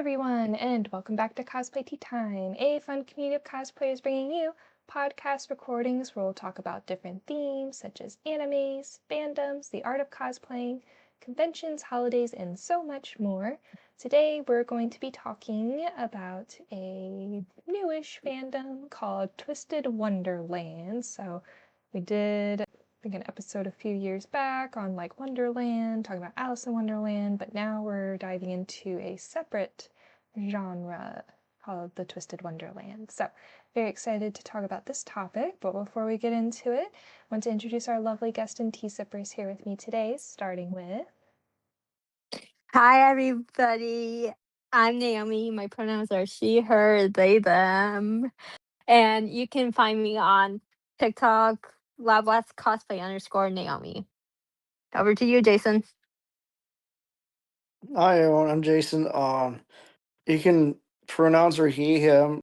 everyone, and welcome back to Cosplay Tea Time, a fun community of cosplayers bringing you podcast recordings where we'll talk about different themes such as animes, fandoms, the art of cosplaying, conventions, holidays, and so much more. Today we're going to be talking about a newish fandom called Twisted Wonderland. So we did an episode a few years back on like Wonderland, talking about Alice in Wonderland, but now we're diving into a separate genre called the Twisted Wonderland. So very excited to talk about this topic, but before we get into it, I want to introduce our lovely guest and tea sippers here with me today, starting with... Hi, everybody. I'm Naomi. My pronouns are she, her, they, them. And you can find me on TikTok, @cosplay_Naomi. Over to you, Jason. Hi, everyone. I'm Jason. You can pronounce her he, him.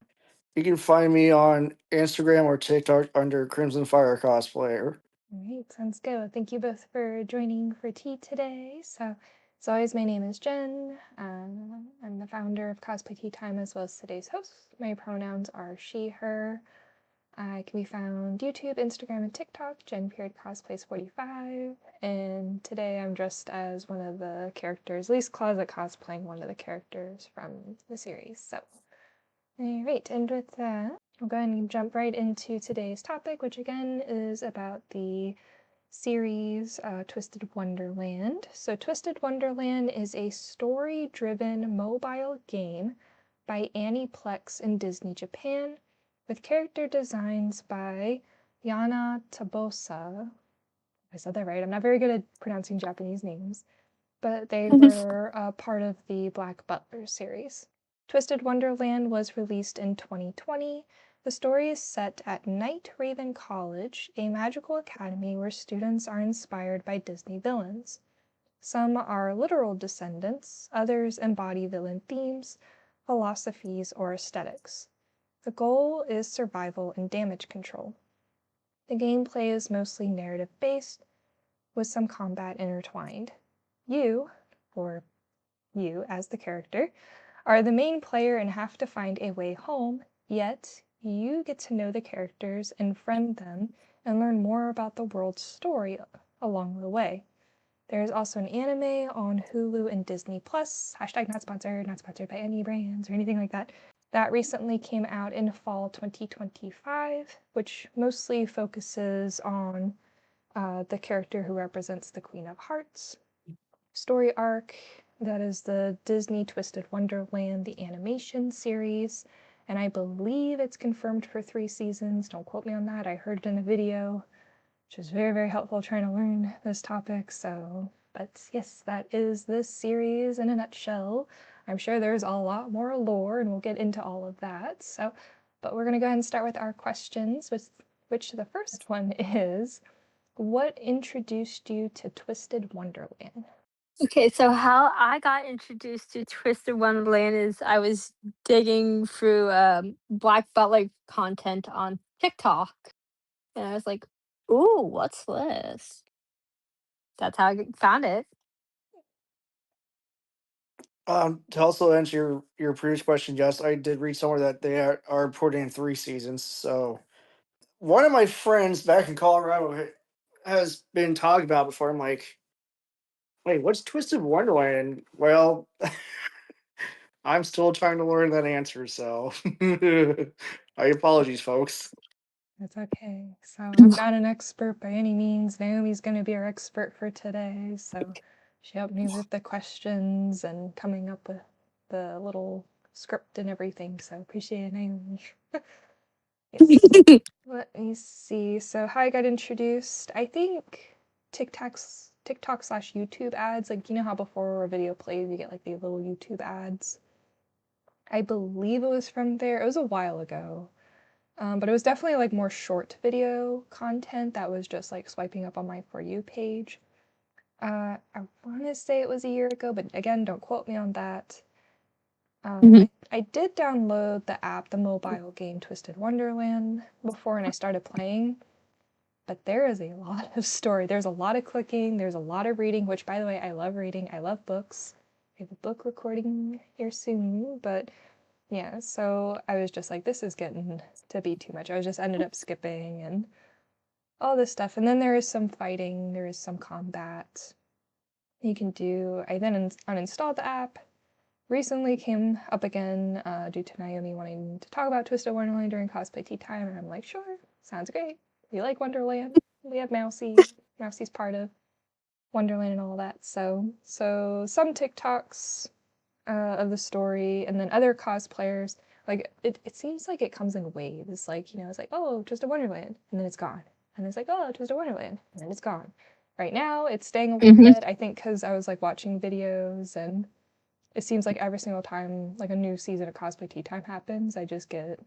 You can find me on Instagram or TikTok under Crimson Fire Cosplayer. All right, sounds good. Well, thank you both for joining for tea today. So, as always, my name is Jen. I'm the founder of Cosplay Tea Time as well as today's host. My pronouns are she, her. I can be found YouTube, Instagram, and TikTok, Jen_Cosplays45. And today I'm dressed as one of the characters, at least closet cosplaying one of the characters from the series. So, all right, and with that, I'll go ahead and jump right into today's topic, which again is about the series Twisted Wonderland. So Twisted Wonderland is a story-driven mobile game by Aniplex in Disney Japan, with character designs by Yana Tabosa. I said that right. I'm not very good at pronouncing Japanese names, but they were part of the Black Butler series. Twisted Wonderland was released in 2020. The story is set at Night Raven College, a magical academy where students are inspired by Disney villains. Some are literal descendants, others embody villain themes, philosophies, or aesthetics. The goal is survival and damage control. The gameplay is mostly narrative-based, with some combat intertwined. You, or you as the character, are the main player and have to find a way home, yet you get to know the characters and friend them and learn more about the world's story along the way. There is also an anime on Hulu and Disney+, #not sponsored by any brands or anything like that, that recently came out in fall 2025, which mostly focuses on the character who represents the Queen of Hearts. Story arc, that is the Disney Twisted Wonderland, the animation series, and I believe it's confirmed for 3 seasons. Don't quote me on that. I heard it in a video, which is very, very helpful trying to learn this topic. But yes, that is this series in a nutshell. I'm sure there's a lot more lore, and we'll get into all of that. But we're going to go ahead and start with our questions, which the first one is, what introduced you to Twisted Wonderland? Okay, so how I got introduced to Twisted Wonderland is I was digging through Black Butler content on TikTok. And I was like, ooh, what's this? That's how I found it. To also answer your previous question, yes, I did read somewhere that they are putting in 3 seasons. So one of my friends back in Colorado has been talking about it before. I'm like, wait, what's Twisted Wonderland? Well, I'm still trying to learn that answer, so my apologies, folks. That's okay. So I'm not an expert by any means. Naomi's going to be our expert for today. So she helped me with the questions and coming up with the little script and everything. So appreciate it, Naomi. Yes. Let me see. So how I got introduced, I think TikTok/YouTube ads, like, you know how before a video plays, you get like the little YouTube ads? I believe it was from there. It was a while ago. But it was definitely like more short video content that was just like swiping up on my For You page. I want to say it was a year ago, but again, don't quote me on that. I did download the app, the mobile game Twisted Wonderland before, and I started playing. But there is a lot of story. There's a lot of clicking. There's a lot of reading, which, by the way, I love reading. I love books. we have a book recording here soon, but yeah, so I was just like, this is getting to be too much. I just ended up skipping and all this stuff. And then there is some fighting, there is some combat you can do. I then uninstalled the app. Recently came up again due to Naomi wanting to talk about Twisted Wonderland during Cosplay Tea Time, and I'm like, sure, sounds great. We like Wonderland. We have Mousy. Mousy's part of Wonderland and all that. So some TikToks of the story, and then other cosplayers. Like it seems like it comes in waves. Like, you know, it's like, oh, Twisted Wonderland, and then it's gone. And it's like, oh, Twisted Wonderland, and then it's gone. Right now, it's staying a little bit. I think because I was like watching videos, and it seems like every single time like a new season of Cosplay Tea Time happens, I just get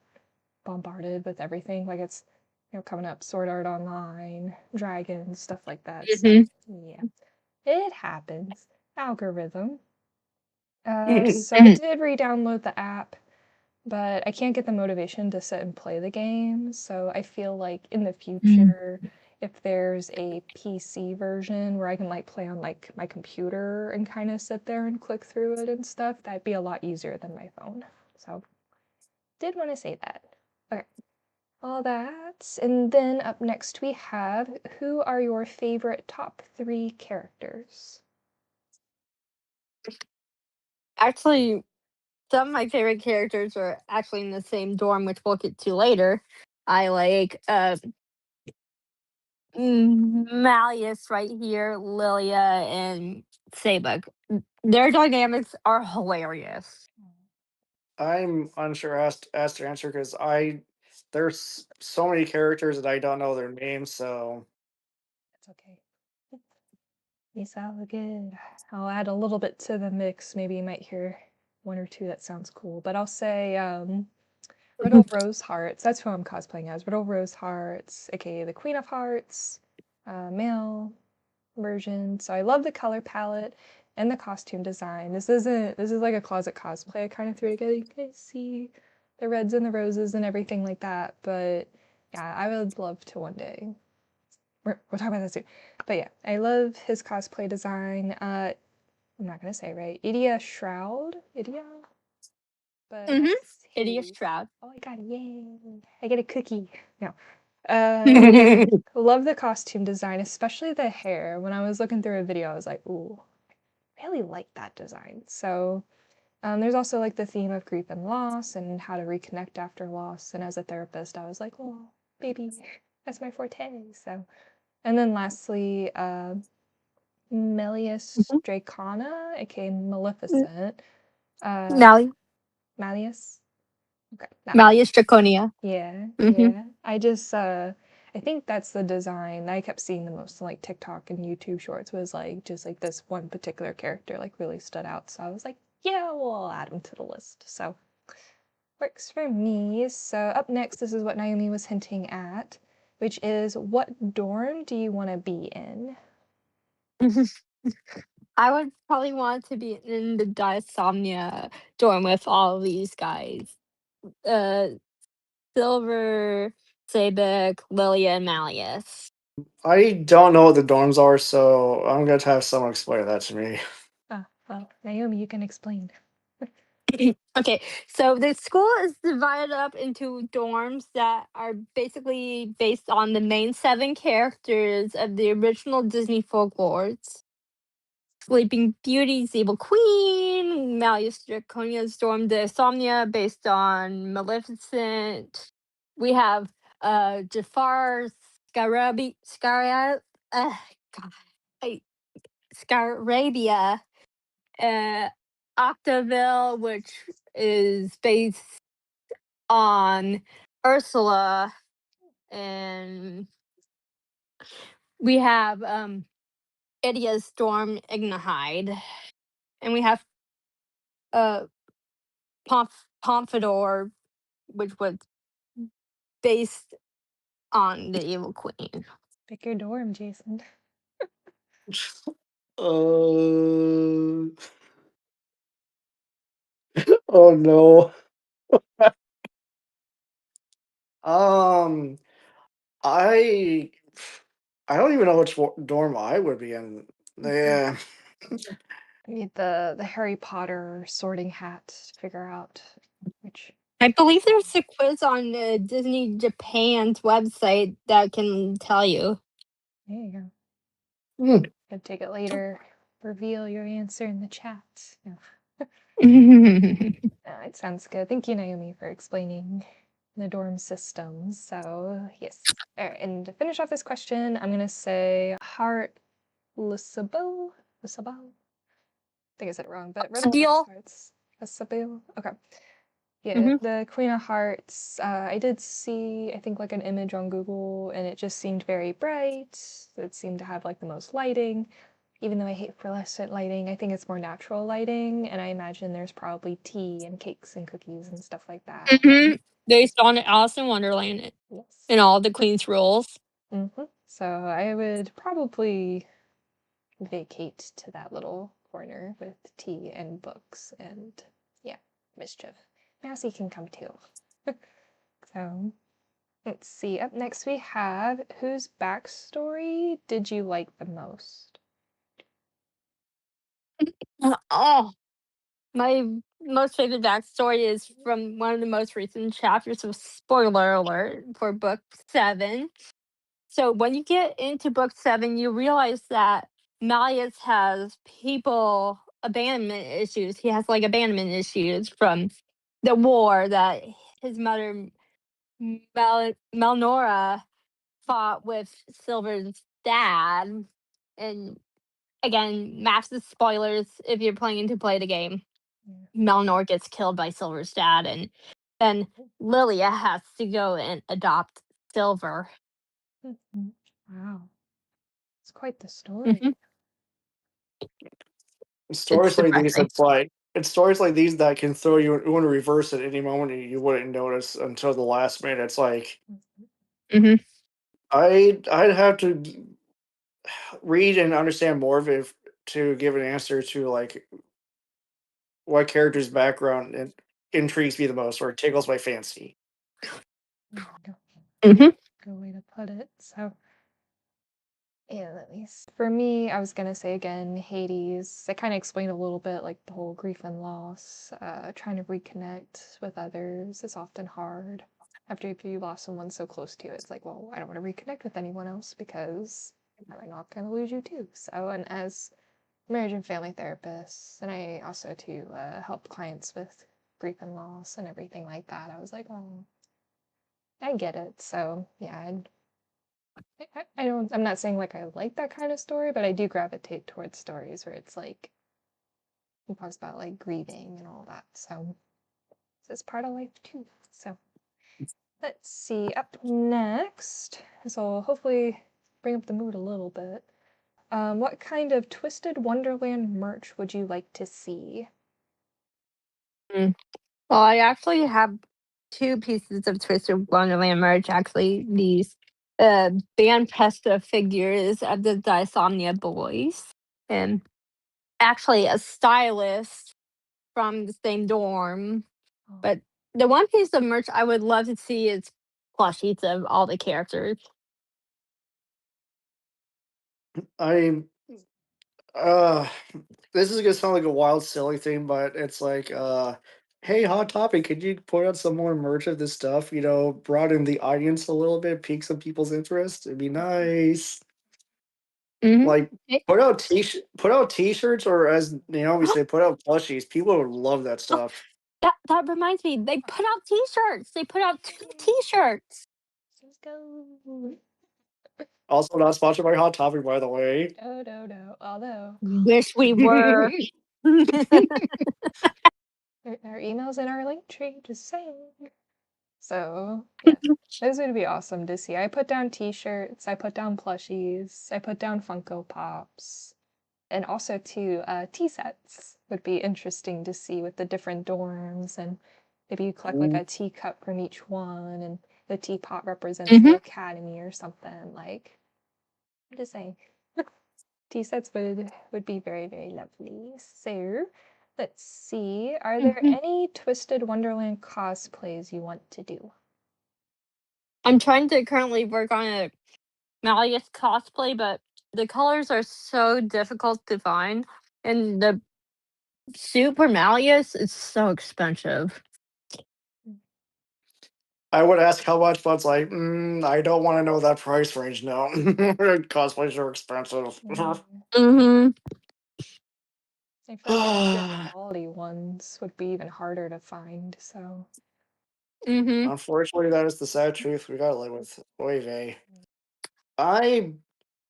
bombarded with everything. Like it's, you know, coming up Sword Art Online, Dragons, stuff like that. So yeah, it happens. Algorithm. So I did re-download the app, but I can't get the motivation to sit and play the game. So I feel like in the future, if there's a PC version where I can like play on like my computer and kind of sit there and click through it and stuff, that'd be a lot easier than my phone. So did want to say that. Okay. All that. And then up next we have, who are your favorite top 3 characters? Actually, some of my favorite characters are actually in the same dorm, which we'll get to later. I like Malleus right here, Lilia, and Sabek. Their dynamics are hilarious. I'm unsure as to answer because there's so many characters that I don't know their names, so That's okay. It's all good. I'll add a little bit to the mix. Maybe you might hear one or two that sounds cool. But I'll say Riddle Rose Hearts. That's who I'm cosplaying as. Riddle Rose Hearts, aka the Queen of Hearts, male version. So I love the color palette and the costume design. This is like a closet cosplay I kind of threw together. You guys see the reds and the roses and everything like that. But yeah, I would love to one day. We're talking about that soon. But yeah, I love his cosplay design. I'm not gonna say it right. Idia Shroud? Idia? But that's Idiot his. Shroud. Oh, I got it. Yay. I get a cookie. No. Yeah. Love the costume design, especially the hair. When I was looking through a video, I was like, ooh, I really like that design. So there's also like the theme of grief and loss and how to reconnect after loss. And as a therapist, I was like, oh, baby, that's my forte. So, and then lastly, Melius Dracona, aka Maleficent. Malleus, Malleus? Okay, that one. Malleus Draconia. Yeah, hmm yeah. I just I think that's the design that I kept seeing the most on like TikTok and YouTube shorts was like just like this one particular character like really stood out. So I was like, yeah, we'll add him to the list. So works for me. So up next, this is what Naomi was hinting at, which is what dorm do you want to be in? I would probably want to be in the Dysomnia dorm with all of these guys. Uh, Silver, Sabek, Lilia, and Malleus. I don't know what the dorms are, so I'm gonna have someone explain that to me. Ah, well, Naomi, you can explain. Okay, so the school is divided up into dorms that are basically based on the main 7 characters of the original Disney folklores. Sleeping Beauty's Evil Queen, Malleus Draconia's Storm de Insomnia based on Maleficent. We have Jafar uh, God, Scarabia, uh, Octaville, which is based on Ursula, and we have Idia's Storm Ignihide, and we have uh Pompadour, which was based on the Evil Queen. Pick your dorm, Jason. Uh, oh no. Um, I I don't even know which dorm I would be in. Yeah. I need the Harry Potter sorting hat to figure out which. I believe there's a quiz on Disney Japan's website that can tell you. There you go. Hmm. Gonna take it later. Reveal your answer in the chat. No. It sounds good. Thank you, Naomi, for explaining the dorm systems. So yes. All right, and to finish off this question, I'm gonna say Heart Lisabel. Lisabel. I think I said it wrong, but Renaissance Deal. Hearts. Lisabel. Okay. Yeah, Mhm. the Queen of Hearts. I did see, I think, like an image on Google, and it just seemed very bright. It seemed to have like the most lighting. Even though I hate fluorescent lighting, I think it's more natural lighting, and I imagine there's probably tea and cakes and cookies and stuff like that. Based on Alice in Wonderland Yes. and all the Queen's rules. So I would probably vacate to that little corner with tea and books and, yeah, mischief. Massey can come too. So let's see. Up next we have whose backstory did you like the most? Oh, my most favorite backstory is from one of the most recent chapters of spoiler alert for book 7. So when you get into book 7, you realize that Malleus has people abandonment issues. He has like abandonment issues from the war that his mother Melnora fought with Silver's dad. And again, massive spoilers if you're planning to play the game. Melnor gets killed by Silver's dad, and then Lilia has to go and adopt Silver. Wow. It's quite the story. Mhm. Stories like these, depressing. it's stories like these that can throw you in reverse at any moment and you wouldn't notice until the last minute. It's like Mhm. I'd have to read and understand more of it to give an answer to like what character's background intrigues me the most or tickles my fancy. There you go. Mhm. Good way to put it. So, yeah, at least for me, I was gonna say again, Hades. I kind of explained a little bit like the whole grief and loss. Trying to reconnect with others is often hard. After if you lost someone so close to you, it's like, well, I don't want to reconnect with anyone else because I'm not gonna lose you too. So, and as marriage and family therapist, and I also to help clients with grief and loss and everything like that. I was like, oh, I get it. So yeah, I don't. I'm not saying like I like that kind of story, but I do gravitate towards stories where it's like it talks about like grieving and all that. So it's part of life too. So let's see. Up next, this will hopefully bring up the mood a little bit. What kind of Twisted Wonderland merch would you like to see? Mm. Well, I actually have 2 pieces of Twisted Wonderland merch. Actually, these band Presto figures of the Dysomnia Boys, and actually a stylist from the same dorm. But the one piece of merch I would love to see is plushies of all the characters. I uh this is gonna sound like a wild silly thing, but it's like hey, hot topic, could you put out some more merch of this stuff, broaden the audience a little bit, pique some people's interest? It'd be nice. Mhm. Like put out t-shirts, or as we say, put out plushies. People would love that Oh, stuff. that reminds me, they put out T-shirts. They put out 2 T-shirts. Let's go. Also not sponsored by Hot Topic, by the way. No, no, no. Although Wish we were. our email's in our link tree, just saying. So yeah, those would be awesome to see. I put down T-shirts, I put down plushies, I put down Funko Pops, and also too tea sets would be interesting to see with the different dorms, and maybe you collect like a teacup from each one, and the teapot represents the Mhm. academy or something. Like I'm just saying. Tea sets would be very, very lovely. So let's see. Are there Mhm. any Twisted Wonderland cosplays you want to do? I'm trying to currently work on a Malleus cosplay, but the colors are so difficult to find, and the Super Malleus is so expensive. I would ask how much, but it's like, I don't want to know that price range now. Cosplays are expensive. Yeah. Mm-hmm. I feel like any good quality ones would be even harder to find. So Mm-hmm. Unfortunately, that is the sad truth we gotta live with. Oy vey. I,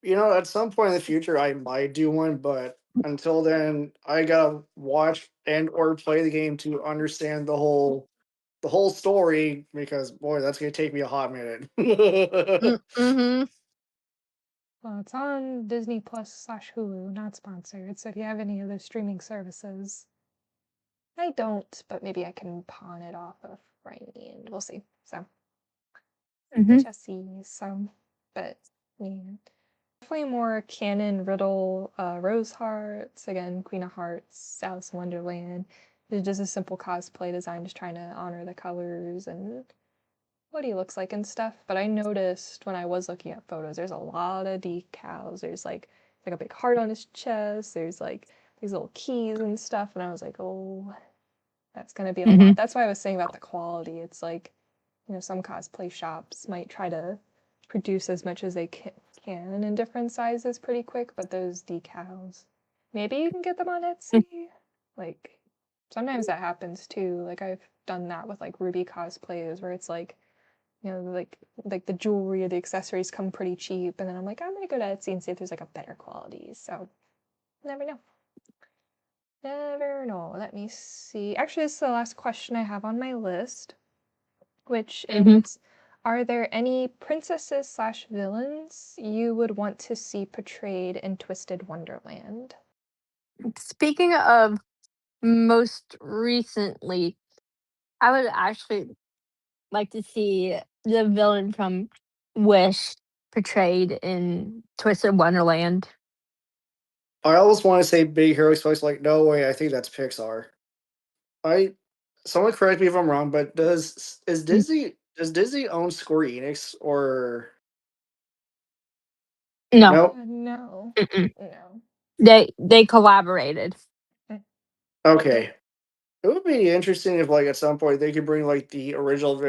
at some point in the future, I might do one, but until then, I gotta watch and or play the game to understand the whole story because boy, that's gonna take me a hot minute. Mm-hmm. well, it's on Disney Plus / Hulu, not sponsored. So if you have any other streaming services, I don't, but maybe I can pawn it off a friend. We'll see. So we Mm-hmm. shall see. So, but yeah. Definitely more canon riddle, Rose Hearts, again, Queen of Hearts, Alice in Wonderland. It's just a simple cosplay design, just trying to honor the colors and what he looks like and stuff. But I noticed when I was looking at photos, there's a lot of decals. There's like a big heart on his chest. There's like these little keys and stuff. And I was like, oh, that's gonna be a Mm-hmm. lot. That's why I was saying about the quality. It's like, some cosplay shops might try to produce as much as they can in different sizes pretty quick, but those decals, maybe you can get them on Etsy. Like, sometimes that happens too. Like, I've done that with like Ruby cosplays where it's like, like the jewelry or the accessories come pretty cheap, and then I'm like, I'm gonna go to Etsy and see if there's like a better quality. So, never know. Never know. Let me see. Actually, this is the last question I have on my list, which Mm-hmm. is, are there any princesses / villains you would want to see portrayed in Twisted Wonderland? Speaking of most recently, I would actually like to see the villain from Wish portrayed in Twisted Wonderland. I always want to say Big Hero 6, like, no way, I think that's Pixar. I Someone correct me if I'm wrong, but does Disney own Square Enix or No. no? No. Mm-mm. No. They collaborated. Okay. It would be interesting if, like, at some point they could bring like the the original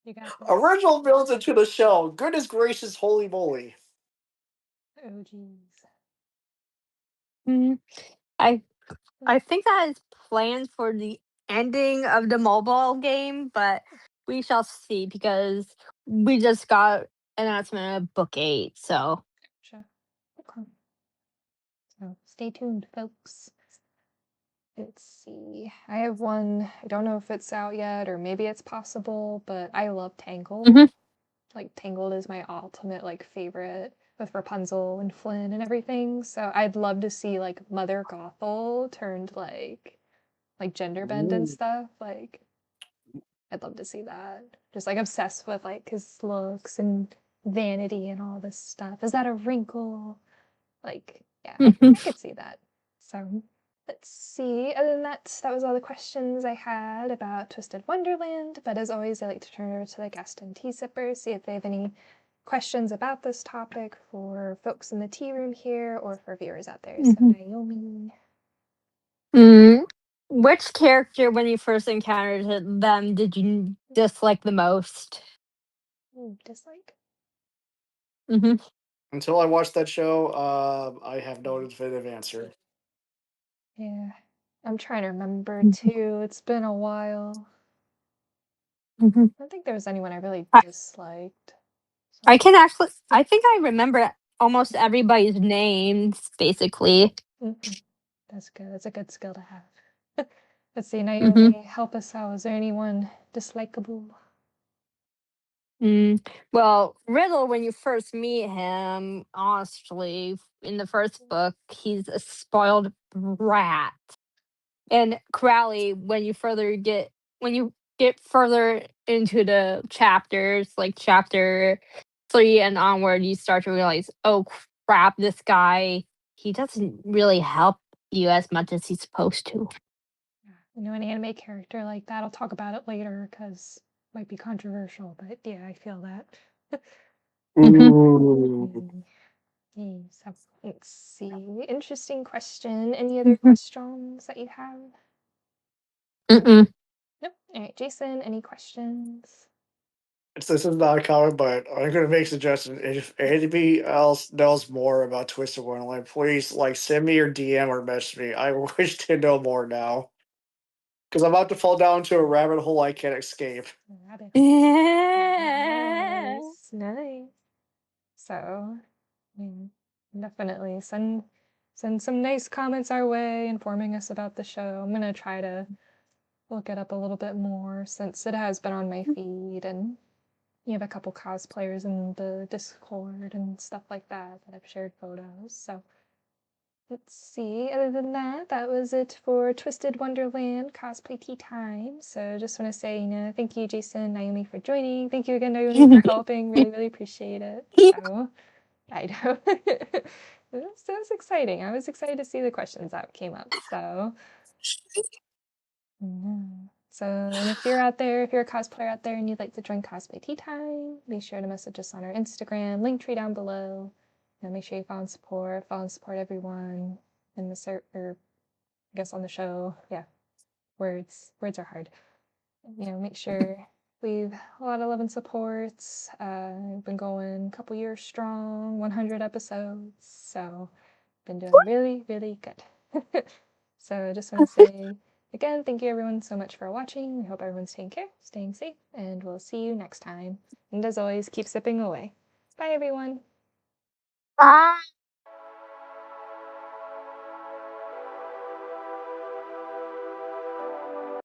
You got this. original villains into the show. Goodness gracious, holy moly! Oh, jeez. Mhm. I I think that is planned for the ending of the mobile game, but we shall see because we just got announcement of book 8. So Gotcha. Okay. So stay tuned, folks. Let's see. I have one. I don't know if it's out yet or maybe it's possible, but I love Tangled. Mhm. Like Tangled is my ultimate like favorite with Rapunzel and Flynn and everything. So I'd love to see like Mother Gothel turned like gender bend and Ooh. stuff. Like I'd love to see that. Just like obsessed with like his looks and vanity and all this stuff. Is that a wrinkle? Like, yeah, I could see that. So let's see. Other than that, that was all the questions I had about Twisted Wonderland. But as always, I like to turn it over to the guest and tea sippers, see if they have any questions about this topic for folks in the tea room here or for viewers out there. So Mhm. Naomi. Mm. Which character, when you first encountered them, did you dislike the most? Dislike? Hmm. Until I watched that show, I have no definitive answer. Yeah. I'm trying to remember too. It's been a while. Hmm. I don't think there was anyone I really I, disliked. So. I can actually, I think I remember almost everybody's names, basically. Mm-hmm. That's good. That's a good skill to have. Let's see, Hmm. Naomi, help us out. Is there anyone dislikable? Well, Riddle, when you first meet him, honestly, in the first book, he's a spoiled brat. And Crowley, when you get further into the chapters, like chapter 3 and onward, you start to realize, oh crap, this guy, he doesn't really help you as much as he's supposed to. An anime character like that. I'll talk about it later because it might be controversial, but yeah, I feel that. Hmm. Ooh. Mm, Okay, so let's see. Interesting question. Any other questions that you have? Mm-mm. Nope. All right, Jason, any questions? This is not common, but I'm going to make a suggestion. If anybody else knows more about Twisted Wonderland, please send me your DM or message me. I wish to know more now because I'm about to fall down to a rabbit hole I can't escape. Rabbit. Yeah. Nice. So, definitely send some nice comments our way informing us about the show. I'm gonna try to look it up a little bit more since it has been on my feed, and you have a couple cosplayers in the Discord and stuff like that that I've shared photos. So let's see. Other than that, that was it for Twisted Wonderland Cosplay Tea Time. So just want to say, thank you, Jason, Naomi, for joining. Thank you again, Naomi, for helping. Really, really appreciate it. So I know. It was exciting. I was excited to see the questions that came up. So, so, and if you're out there, if you're a cosplayer out there and you'd like to join Cosplay Tea Time, be sure to message us on our Instagram, link tree down below. Make sure you follow and support everyone in the or I guess on the show. Yeah, words are hard. Make sure we've a lot of love and support. We've been going a couple years strong, 100 episodes. So been doing really, really good. So I just want to say again, thank you everyone so much for watching. We hope everyone's taking care, staying safe, and we'll see you next time. And as always, keep sipping away. Bye everyone. Bye.